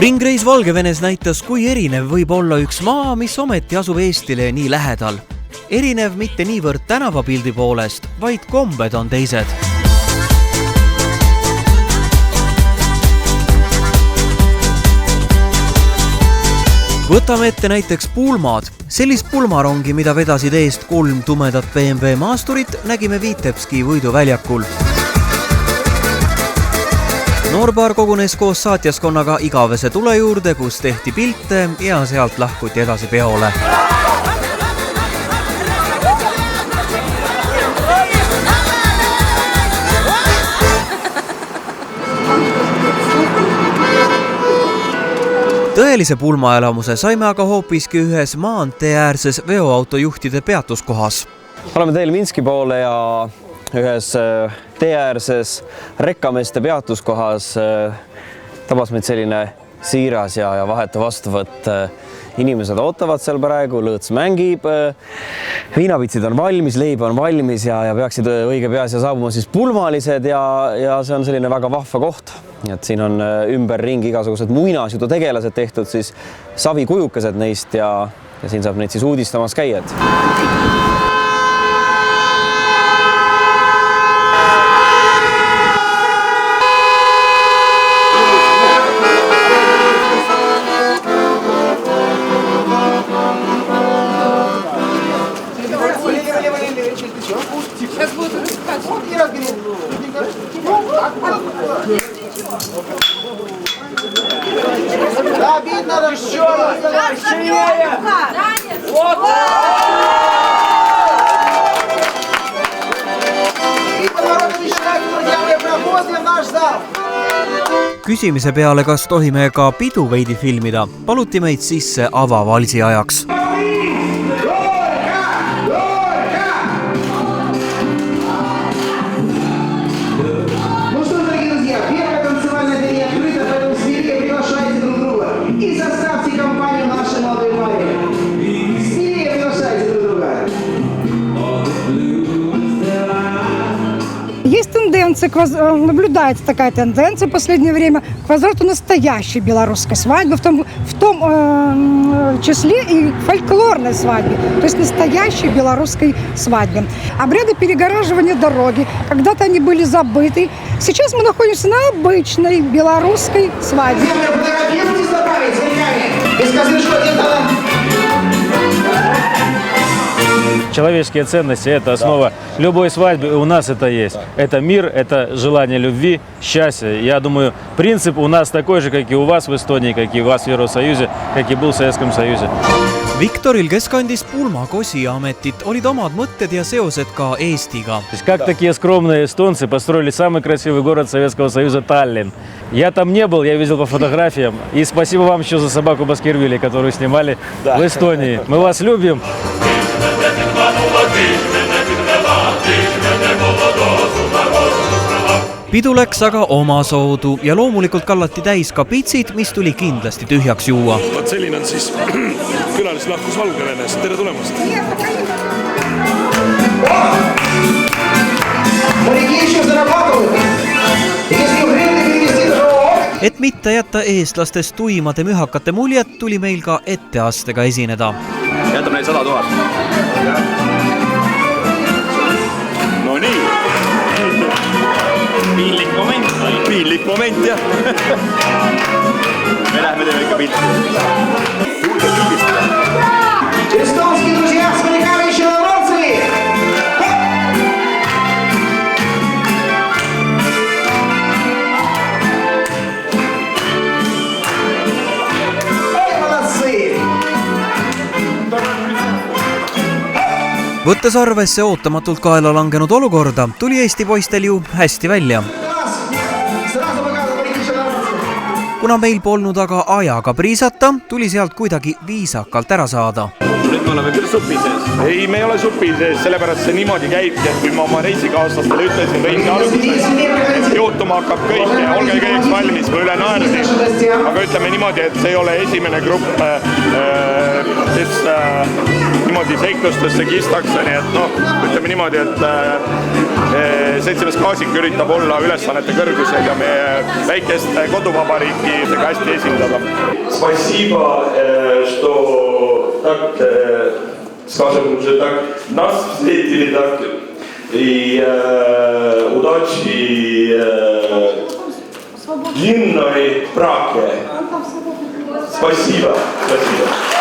Ringreis Valgevenes näitas, kui erinev võib olla üks maa, mis ometi asub Eestile nii lähedal. Erinev mitte niivõrd tänavapildi poolest, vaid kombed on teised. Võtame ette näiteks pulmad. Sellist pulmarongi, mida vedasid eest 3 tumedat BMW maasturit, nägime Vitebski võiduväljakul. Noorpaar kogunes koos saatjaskonnaga igavese tule juurde, kus tehti pilte ja sealt lahkuti edasi peole. Tõelise pulmaelamuse saime aga hoopiski ühes maanteeäärses veoautojuhtide peatuskohas. Oleme teel Minski poole ja ühes teeäärses rekkameeste peatuskohas tabas meid selline siiras ja vahetu vastuvõtt. Inimesed ootavad seal praegu, lõõts mängib, viinapitsid on valmis, leib on valmis ja peaksid õige pea siia saabuma siis pulmalised ja see on selline väga vahva koht. Et siin on ümberringi igasugused muinasjutu tegelased tehtud, siis savikujukesed neist ja siin saab neid siis uudistamas käia. Küsimise peale, kas tohime ka pidu veidi filmida, paluti meid sisse avavalsi ajaks. Наблюдается такая тенденция в последнее время к возврату настоящей белорусской свадьбы, в том числе и фольклорной свадьбе, то есть настоящей белорусской свадьбе. Обряды перегораживания дороги, когда-то они были забыты. Сейчас мы находимся на обычной белорусской свадьбе. Человеческие ценности – это основа любой свадьбы, и у нас это есть. Это мир, это желание любви, счастья. Я думаю, принцип у нас такой же, как и у вас в Эстонии, как и у вас в Евросоюзе, как и был в Советском Союзе. Viktoril, kes kandis pulmakosi ametit, olid omad mõtted ja seosed ka Eestiga. Как такие скромные эстонцы построили самый красивый город Советского Союза Таллин. Я там не был, я видел по фотографиям. И спасибо вам еще за собаку Баскервилли, которую снимали в Эстонии. Мы вас любим. Pidu läks aga omasoodu ja loomulikult kallati täis ka pitsid, mis tuli kindlasti tühjaks juua. Selline on siis külalist lahkus Valgevenest. Tere tulemast! Et mitte jätta eestlastest tuimade mühakate muljet, tuli meil ka etteastega esineda. Jätab neid 100 000. No nii. Piinlik moment, jah. Me läheme teeme ikka pilti. Kuulge pildistada. Estonski, друзья, с моряками еще на Ронцеве! Võttes arvesse ootamatult kaela langenud olukorda, tuli Eesti poistel ju hästi välja. Kuna meil polnud aga ajaga priisata, tuli sealt kuidagi viisakalt ära saada. Nüüd me oleme küll supi sees. Ei, me ei ole supi sees, sellepärast see niimoodi käibki, et kui ma oma reisikaaslastele ütlesin ringi alguses, et juhtuma hakkab kõik ja olge kõigeks valmis, või üle naerdi. Aga ütleme niimoodi, et see ei ole esimene grupp, kes niimoodi seiklustesse kistakse, nii et ütleme niimoodi, et seltsimees Kaasik üritab olla ülesannete kõrgusel ja meie väikest koduvabariiki hästi esindada. Спасибо, что так, скажем уже так, нас встретили так. И удачи длинной браке. Спасибо. Спасибо.